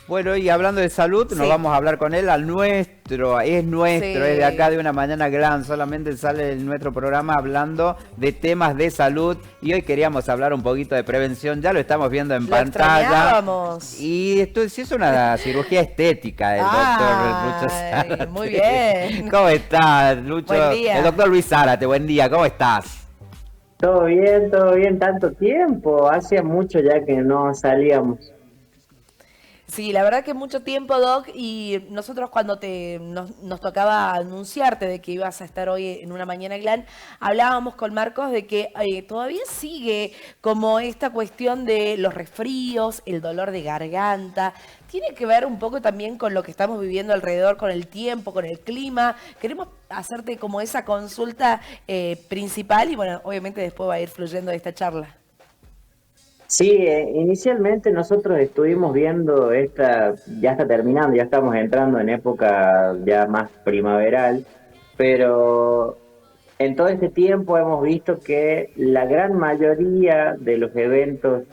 Bueno, y hablando de salud, nos Sí, vamos a hablar con él, es nuestro, es de acá sí. de Una Mañana Glam, solamente sale en nuestro programa hablando de temas de salud y hoy queríamos hablar un poquito de prevención, ya lo estamos viendo en Lo pantalla extrañábamos. y esto sí es una cirugía estética el doctor Lucho Ay, muy Zárate. bien. ¿Cómo estás, Buen Lucho? El día. doctor Luis Zárate, buen día, ¿cómo estás? Todo bien, tanto tiempo. Hacía mucho ya que no salíamos. Sí, la verdad que mucho tiempo, Doc, y nosotros cuando nos tocaba anunciarte de que ibas a estar hoy en una mañana Glam, hablábamos con Marcos de que todavía sigue como esta cuestión de los resfríos, el dolor de garganta. Tiene que ver un poco también con lo que estamos viviendo alrededor, con el tiempo, con el clima. Queremos hacerte como esa consulta principal y bueno, obviamente después va a ir fluyendo esta charla. Sí, inicialmente nosotros estuvimos viendo ya está terminando, ya estamos entrando en época ya más primaveral, pero en todo este tiempo hemos visto que la gran mayoría de los eventos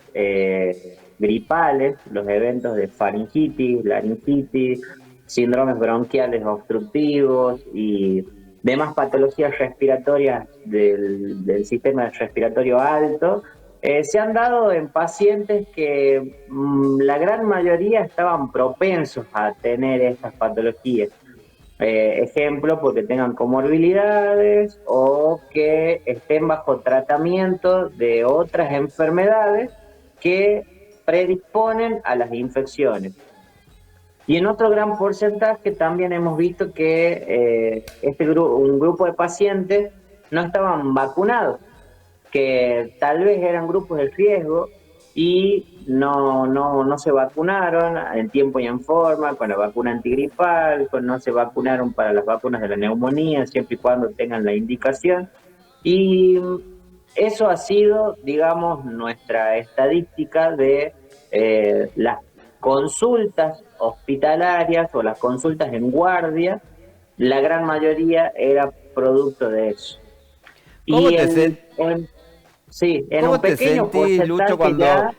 gripales, los eventos de faringitis, laringitis, síndromes bronquiales obstructivos y demás patologías respiratorias del sistema respiratorio alto, se han dado en pacientes que la gran mayoría estaban propensos a tener estas patologías. Ejemplo, porque tengan comorbilidades o que estén bajo tratamiento de otras enfermedades que predisponen a las infecciones. Y en otro gran porcentaje también hemos visto que un grupo de pacientes no estaban vacunados, que tal vez eran grupos de riesgo y no se vacunaron en tiempo y en forma, con la vacuna antigripal, no se vacunaron para las vacunas de la neumonía, siempre y cuando tengan la indicación. Y eso ha sido, digamos, nuestra estadística de las consultas hospitalarias o las consultas en guardia. La gran mayoría era producto de eso. ¿Cómo Y te sentís? sí, en ¿Cómo un te pequeño sentís, Lucho, porcentaje cuando ya.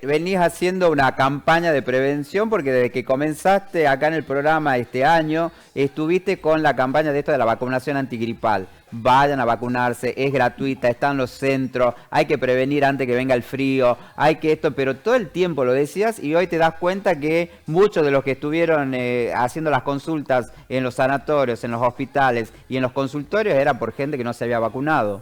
venís haciendo una campaña de prevención? Porque desde que comenzaste acá en el programa este año, estuviste con la campaña de esto de la vacunación antigripal. Vayan a vacunarse, es gratuita, están los centros, hay que prevenir antes que venga el frío, hay que esto, pero todo el tiempo lo decías y hoy te das cuenta que muchos de los que estuvieron haciendo las consultas en los sanatorios, en los hospitales y en los consultorios eran por gente que no se había vacunado.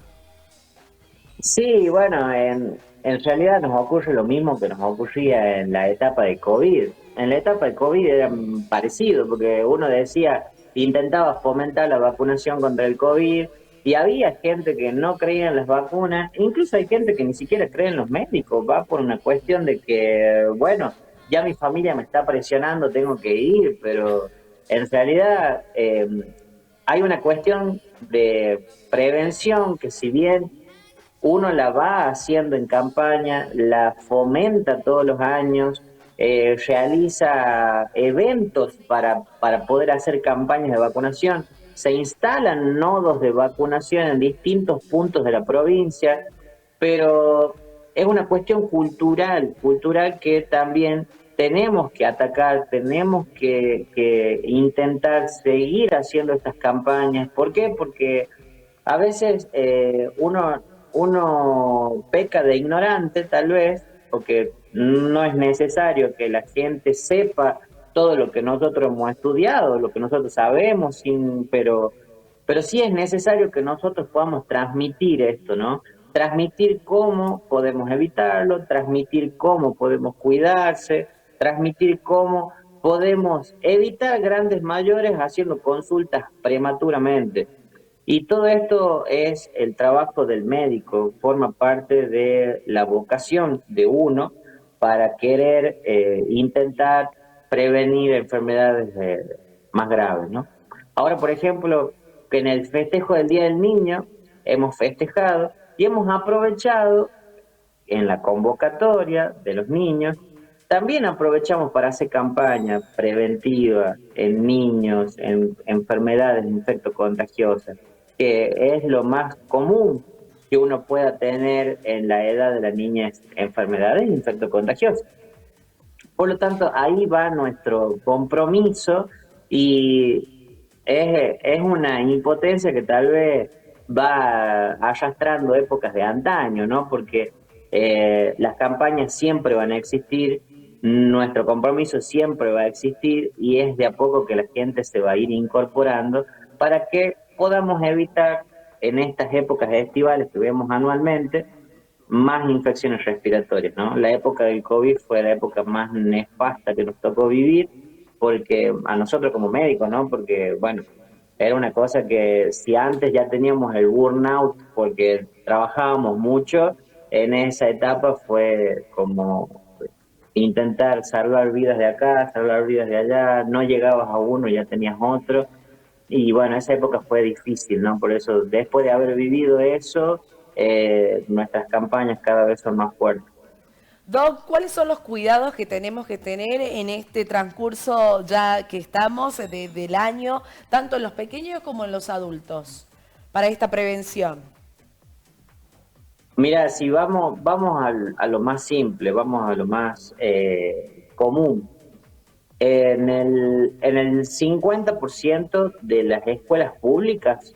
Sí, bueno, en realidad nos ocurre lo mismo que nos ocurría en la etapa de COVID. En la etapa de COVID era parecido, porque uno decía, intentaba fomentar la vacunación contra el COVID, y había gente que no creía en las vacunas, incluso hay gente que ni siquiera cree en los médicos, va por una cuestión de que, bueno, ya mi familia me está presionando, tengo que ir, pero en realidad hay una cuestión de prevención que, si bien uno la va haciendo en campaña, la fomenta todos los años, realiza eventos para poder hacer campañas de vacunación, se instalan nodos de vacunación en distintos puntos de la provincia, pero es una cuestión cultural que también tenemos que atacar, tenemos que intentar seguir haciendo estas campañas. ¿Por qué? Porque a veces uno peca de ignorante, tal vez, porque no es necesario que la gente sepa todo lo que nosotros hemos estudiado, lo que nosotros sabemos, pero sí es necesario que nosotros podamos transmitir esto, ¿no? Transmitir cómo podemos evitarlo, transmitir cómo podemos cuidarse, transmitir cómo podemos evitar grandes mayores haciendo consultas prematuramente. Y todo esto es el trabajo del médico, forma parte de la vocación de uno para querer intentar prevenir enfermedades más graves, ¿no? Ahora, por ejemplo, que en el festejo del Día del Niño hemos festejado y hemos aprovechado en la convocatoria de los niños, también aprovechamos para hacer campaña preventiva en niños, en enfermedades infectocontagiosas, que es lo más común que uno pueda tener en la edad de la niñez, enfermedades infectocontagiosas. Por lo tanto, ahí va nuestro compromiso y es una impotencia que tal vez va arrastrando épocas de antaño, ¿no? Porque las campañas siempre van a existir, nuestro compromiso siempre va a existir y es de a poco que la gente se va a ir incorporando para que podamos evitar en estas épocas estivales que vemos anualmente más infecciones respiratorias, ¿no? La época del COVID fue la época más nefasta que nos tocó vivir, porque a nosotros como médicos, ¿no? Porque, bueno, era una cosa que si antes ya teníamos el burnout porque trabajábamos mucho, en esa etapa fue como intentar salvar vidas de acá, salvar vidas de allá, no llegabas a uno, ya tenías otro, y bueno, esa época fue difícil, ¿no? Por eso, después de haber vivido eso, nuestras campañas cada vez son más fuertes. Doc, ¿cuáles son los cuidados que tenemos que tener en este transcurso ya que estamos del año, tanto en los pequeños como en los adultos, para esta prevención? Mira, si vamos a lo más simple, vamos a lo más común. En el 50% de las escuelas públicas,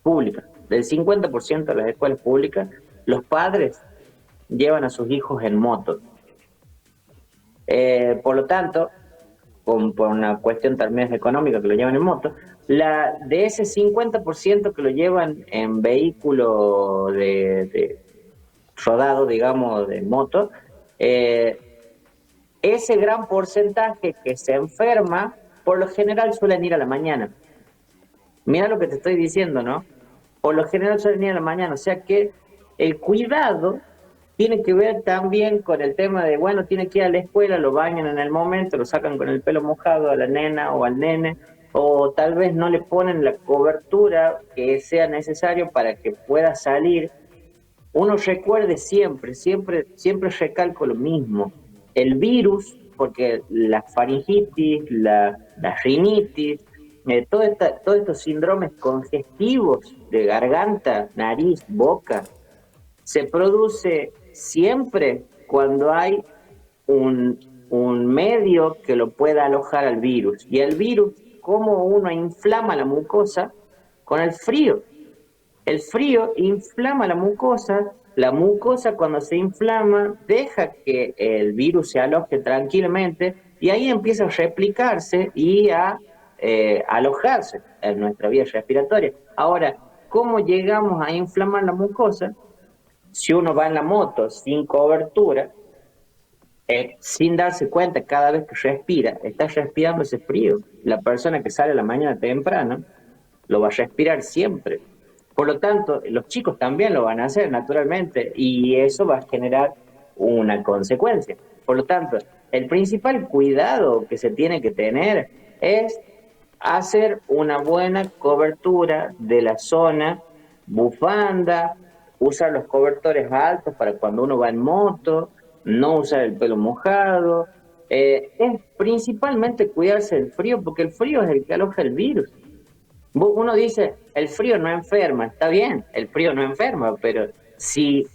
del 50% de las escuelas públicas, los padres llevan a sus hijos en moto. Por lo tanto, por una cuestión también económica que lo llevan en moto, de ese 50% que lo llevan en vehículo de rodado, digamos, de moto, eh, ese gran porcentaje que se enferma, por lo general suelen ir a la mañana. Mira lo que te estoy diciendo, ¿no? Por lo general suelen ir a la mañana, o sea que el cuidado tiene que ver también con el tema de, bueno, tiene que ir a la escuela, lo bañan en el momento, lo sacan con el pelo mojado a la nena o al nene, o tal vez no le ponen la cobertura que sea necesario para que pueda salir. Uno recuerde siempre, siempre, siempre recalco lo mismo. El virus, porque la faringitis, la rinitis, todos estos síndromes congestivos de garganta, nariz, boca, se produce siempre cuando hay un medio que lo pueda alojar al virus. Y el virus, ¿cómo uno inflama la mucosa? Con el frío. El frío inflama la mucosa cuando se inflama deja que el virus se aloje tranquilamente y ahí empieza a replicarse y a alojarse en nuestra vía respiratoria. Ahora, ¿cómo llegamos a inflamar la mucosa? Si uno va en la moto sin cobertura, sin darse cuenta cada vez que respira, está respirando ese frío. La persona que sale a la mañana temprano lo va a respirar siempre. Por lo tanto, los chicos también lo van a hacer naturalmente y eso va a generar una consecuencia. Por lo tanto, el principal cuidado que se tiene que tener es hacer una buena cobertura de la zona, bufanda, usar los cobertores altos para cuando uno va en moto, no usar el pelo mojado. Es principalmente cuidarse del frío porque el frío es el que aloja el virus. Uno dice, el frío no enferma, está bien, el frío no enferma, pero sí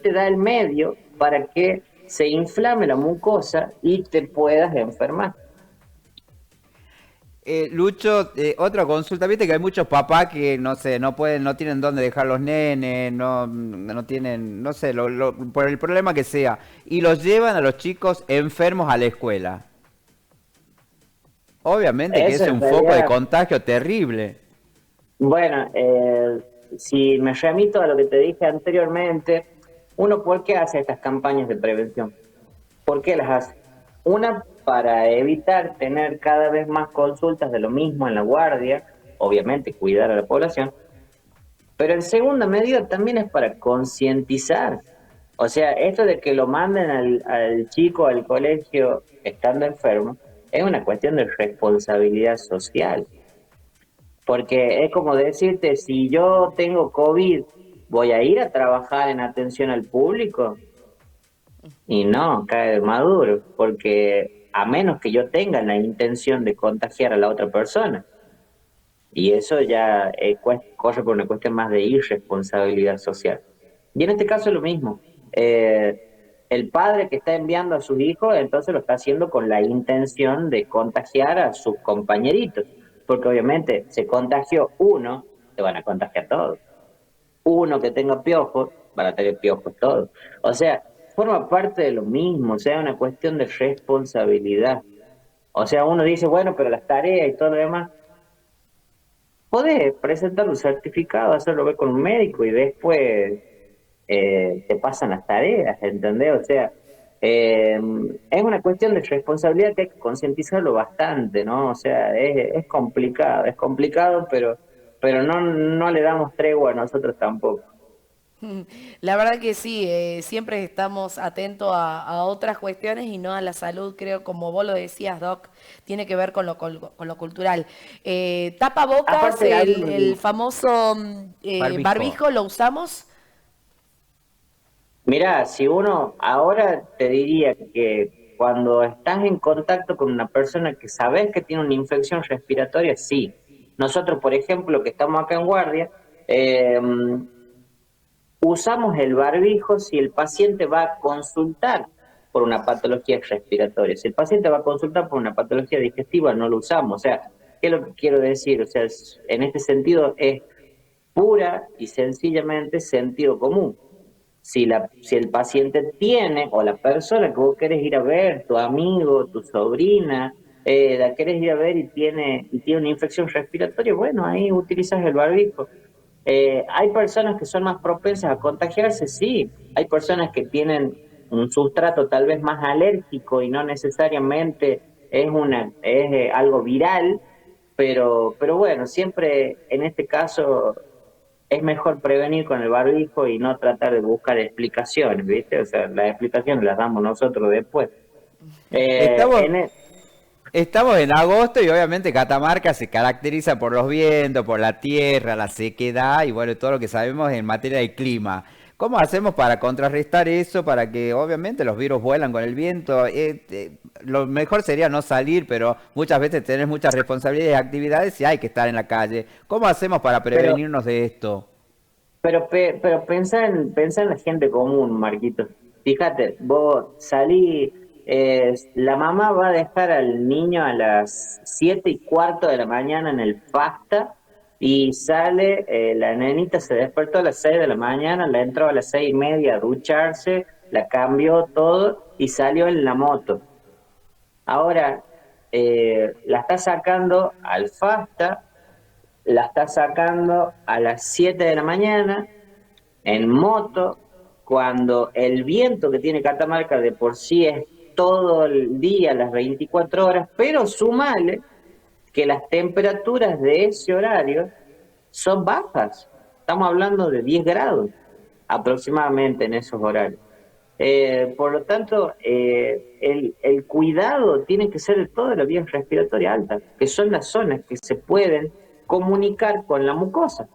te da el medio para que se inflame la mucosa y te puedas enfermar. Lucho, otra consulta, viste que hay muchos papás que no sé, no pueden, no tienen dónde dejar los nenes, no tienen, no sé, por el problema que sea, y los llevan a los chicos enfermos a la escuela. Obviamente que Eso ese es en un foco de realidad, contagio terrible. bueno, si me remito a lo que te dije anteriormente, uno, ¿por qué hace estas campañas de prevención? ¿Por qué las hace? Una, para evitar tener cada vez más consultas de lo mismo en la guardia, obviamente cuidar a la población, pero en segunda medida también es para concientizar. O sea, esto de que lo manden al chico al colegio estando enfermo es una cuestión de responsabilidad social. Porque es como decirte, si yo tengo COVID, ¿voy a ir a trabajar en atención al público? Y no, cae de maduro, porque a menos que yo tenga la intención de contagiar a la otra persona. Y eso ya corre por una cuestión más de irresponsabilidad social. Y en este caso es lo mismo. el padre que está enviando a sus hijos, entonces lo está haciendo con la intención de contagiar a sus compañeritos, porque obviamente se contagió uno, te van a contagiar todos. Uno que tenga piojos, van a tener piojos todos. O sea, forma parte de lo mismo, o sea, es una cuestión de responsabilidad. O sea, uno dice, bueno, pero las tareas y todo lo demás, podés presentar un certificado, hacerlo ver con un médico y después te pasan las tareas, ¿entendés? O sea, es una cuestión de responsabilidad que hay que concientizarlo bastante, ¿no? O sea, es complicado, pero no le damos tregua a nosotros tampoco. La verdad que sí, siempre estamos atentos a otras cuestiones y no a la salud, creo, como vos lo decías, Doc, tiene que ver con lo cultural. Tapabocas, Aparte, hay el famoso Barbijo. barbijo, ¿lo usamos? mirá, si uno ahora te diría que cuando estás en contacto con una persona que sabes que tiene una infección respiratoria, sí. Nosotros, por ejemplo, que estamos acá en guardia, eh, usamos el barbijo si el paciente va a consultar por una patología respiratoria. Si el paciente va a consultar por una patología digestiva, no lo usamos. O sea, ¿qué es lo que quiero decir? O sea, en este sentido es pura y sencillamente sentido común. Si el paciente tiene, o la persona que vos querés ir a ver, tu amigo, tu sobrina, la querés ir a ver y tiene una infección respiratoria, bueno, ahí utilizas el barbijo. ¿Hay personas que son más propensas a contagiarse? Sí. Hay personas que tienen un sustrato tal vez más alérgico y no necesariamente es algo viral, pero bueno, siempre en este caso es mejor prevenir con el barbijo y no tratar de buscar explicaciones, ¿viste? O sea, las explicaciones las damos nosotros después. Eh, Estamos, en, e- estamos en agosto y obviamente Catamarca se caracteriza por los vientos, por la tierra, la sequedad y bueno, todo lo que sabemos en materia de clima. ¿Cómo hacemos para contrarrestar eso, para que obviamente los virus vuelan con el viento? Lo mejor sería no salir, pero muchas veces tenés muchas responsabilidades y actividades y hay que estar en la calle. ¿Cómo hacemos para pero prevenirnos de esto? pero pensá en la gente común, Marquito. Fíjate, vos salí, la mamá va a dejar al niño a las 7:15 de la mañana en el pasta y sale, la nenita se despertó a las 6 de la mañana, la entró a las 6:30 a ducharse, la cambió todo y salió en la moto. Ahora, la está sacando al Fasta, la está sacando a las 7 de la mañana en moto, cuando el viento que tiene Catamarca de por sí es todo el día, las 24 horas, pero sumale que las temperaturas de ese horario son bajas. Estamos hablando de 10 grados aproximadamente en esos horarios. Por lo tanto, el cuidado tiene que ser de toda la vía respiratoria alta, que son las zonas que se pueden comunicar con la mucosa.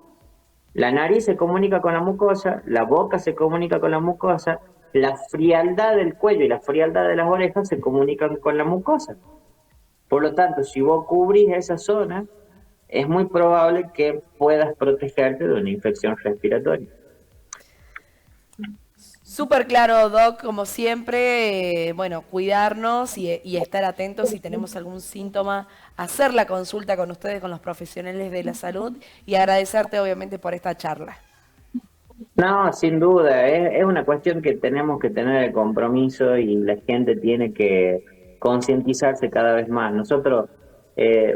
La nariz se comunica con la mucosa, la boca se comunica con la mucosa, la frialdad del cuello y la frialdad de las orejas se comunican con la mucosa. Por lo tanto, si vos cubrís esa zona, es muy probable que puedas protegerte de una infección respiratoria. Súper claro, Doc, como siempre, bueno, cuidarnos y estar atentos si tenemos algún síntoma, hacer la consulta con ustedes, con los profesionales de la salud y agradecerte obviamente por esta charla. No, sin duda, es una cuestión que tenemos que tener el compromiso y la gente tiene que concientizarse cada vez más. Nosotros,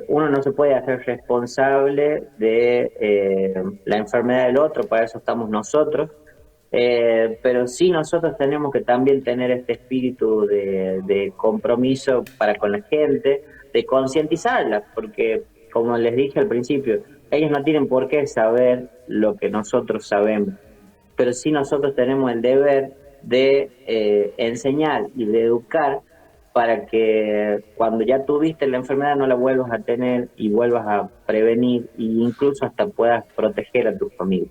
uno no se puede hacer responsable de la enfermedad del otro, para eso estamos nosotros, pero sí nosotros tenemos que también tener este espíritu de compromiso para con la gente, de concientizarla, porque como les dije al principio, ellos no tienen por qué saber lo que nosotros sabemos, pero sí nosotros tenemos el deber de enseñar y de educar para que cuando ya tuviste la enfermedad no la vuelvas a tener y vuelvas a prevenir e incluso hasta puedas proteger a tu familia.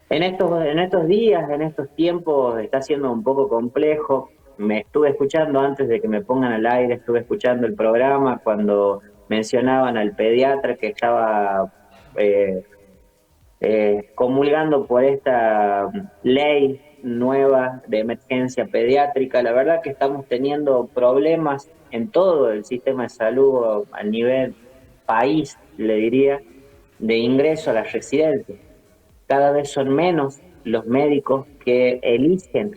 En estos días, en estos tiempos, está siendo un poco complejo. Me estuve escuchando antes de que me pongan al aire, estuve escuchando el programa cuando mencionaban al pediatra que estaba comulgando por esta ley nuevas de emergencia pediátrica. La verdad que estamos teniendo problemas en todo el sistema de salud a nivel país, le diría, de ingreso a las residencias. Cada vez son menos los médicos que eligen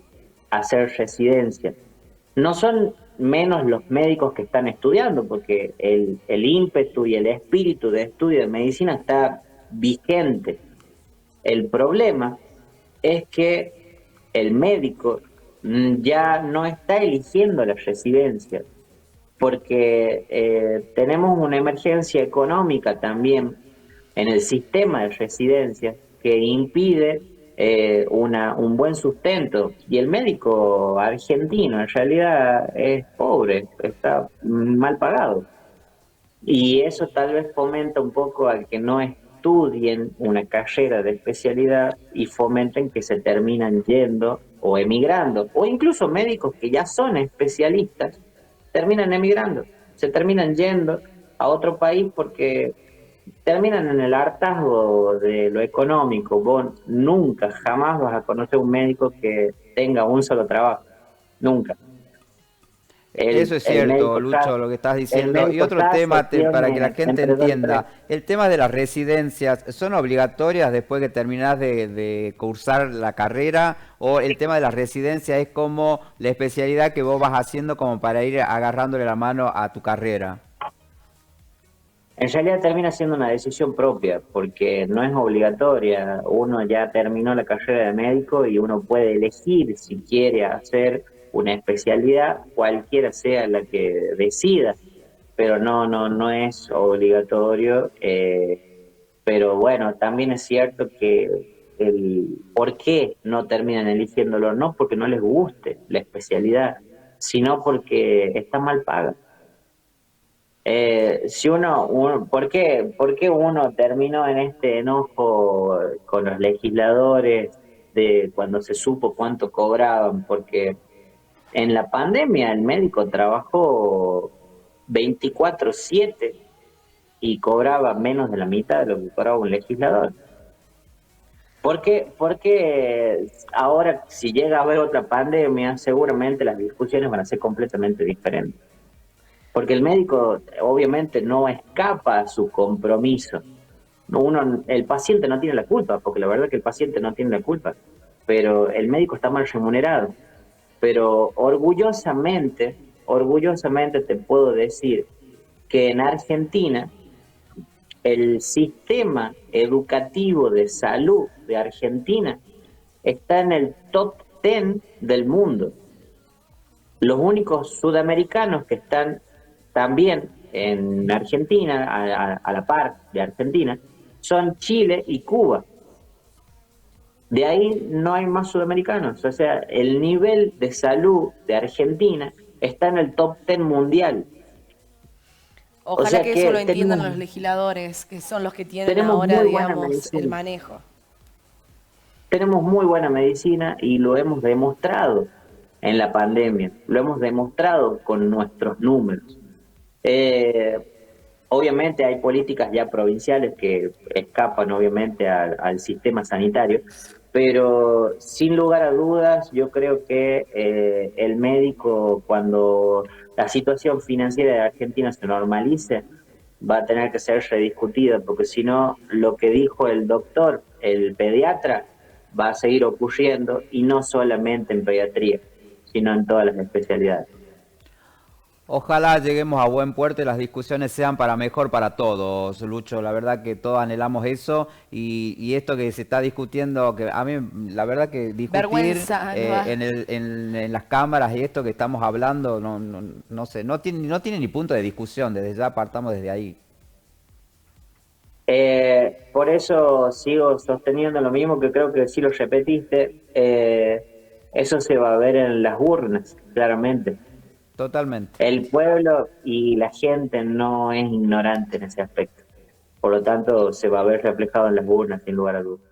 hacer residencia. No son menos los médicos que están estudiando, porque el ímpetu y el espíritu de estudio de medicina está vigente. El problema es que el médico ya no está eligiendo la residencia, porque tenemos una emergencia económica también en el sistema de residencias que impide un buen sustento. Y el médico argentino en realidad es pobre, está mal pagado. Y eso tal vez fomenta un poco a que no estudien una carrera de especialidad y fomenten que se terminan yendo o emigrando, o incluso médicos que ya son especialistas terminan emigrando, se terminan yendo a otro país porque terminan en el hartazgo de lo económico. Vos nunca, jamás vas a conocer un médico que tenga un solo trabajo, nunca. Eso es cierto, Lucho, lo que estás El diciendo. Y médico otro tema, para que la tiene gente entre dos y entienda, tres. el tema de las residencias, ¿son obligatorias después que terminás de cursar la carrera? ¿O el tema de las residencias es como la especialidad que vos vas haciendo como para ir agarrándole la mano a tu carrera? En realidad termina siendo una decisión propia, porque no es obligatoria. Uno ya terminó la carrera de médico y uno puede elegir si quiere hacer una especialidad, cualquiera sea la que decida, pero no es obligatorio. Pero bueno, también es cierto que el por qué no terminan eligiéndolo, no porque no les guste la especialidad, sino porque está mal paga. Si ¿por qué uno terminó en este enojo con los legisladores de cuando se supo cuánto cobraban? Porque en la pandemia el médico trabajó 24/7 y cobraba menos de la mitad de lo que cobraba un legislador. Porque ahora, si llega a haber otra pandemia, seguramente las discusiones van a ser completamente diferentes? Porque el médico obviamente no escapa a su compromiso. El paciente no tiene la culpa, porque la verdad es que el paciente no tiene la culpa, pero el médico está mal remunerado. Pero orgullosamente te puedo decir que en Argentina el sistema educativo de salud de Argentina está en el top 10 del mundo. Los únicos sudamericanos que están también en Argentina, a la par de Argentina, son Chile y Cuba. De ahí no hay más sudamericanos. O sea, el nivel de salud de Argentina está en el top 10 mundial. O Ojalá sea que eso que lo entiendan los legisladores, que son los que tienen tenemos ahora, muy buena digamos, el medicina. manejo. Tenemos muy buena medicina y lo hemos demostrado en la pandemia. Lo hemos demostrado con nuestros números. Eh, Obviamente hay políticas ya provinciales que escapan obviamente al sistema sanitario, pero sin lugar a dudas yo creo que el médico, cuando la situación financiera de Argentina se normalice, va a tener que ser rediscutida, porque si no, lo que dijo el doctor, el pediatra, va a seguir ocurriendo, y no solamente en pediatría, sino en todas las especialidades. Ojalá lleguemos a buen puerto y las discusiones sean para mejor para todos, Lucho. La verdad que todos anhelamos eso y esto que se está discutiendo, que a mí la verdad que discutir Vergüenza, ¿no? en las cámaras y esto que estamos hablando, no sé, no tiene ni punto de discusión, desde ya partamos desde ahí. Por eso sigo sosteniendo lo mismo, que creo que sí lo repetiste. Eso se va a ver en las urnas, claramente. Totalmente. El pueblo y la gente no es ignorante en ese aspecto. Por lo tanto, se va a ver reflejado en las urnas, sin lugar a dudas.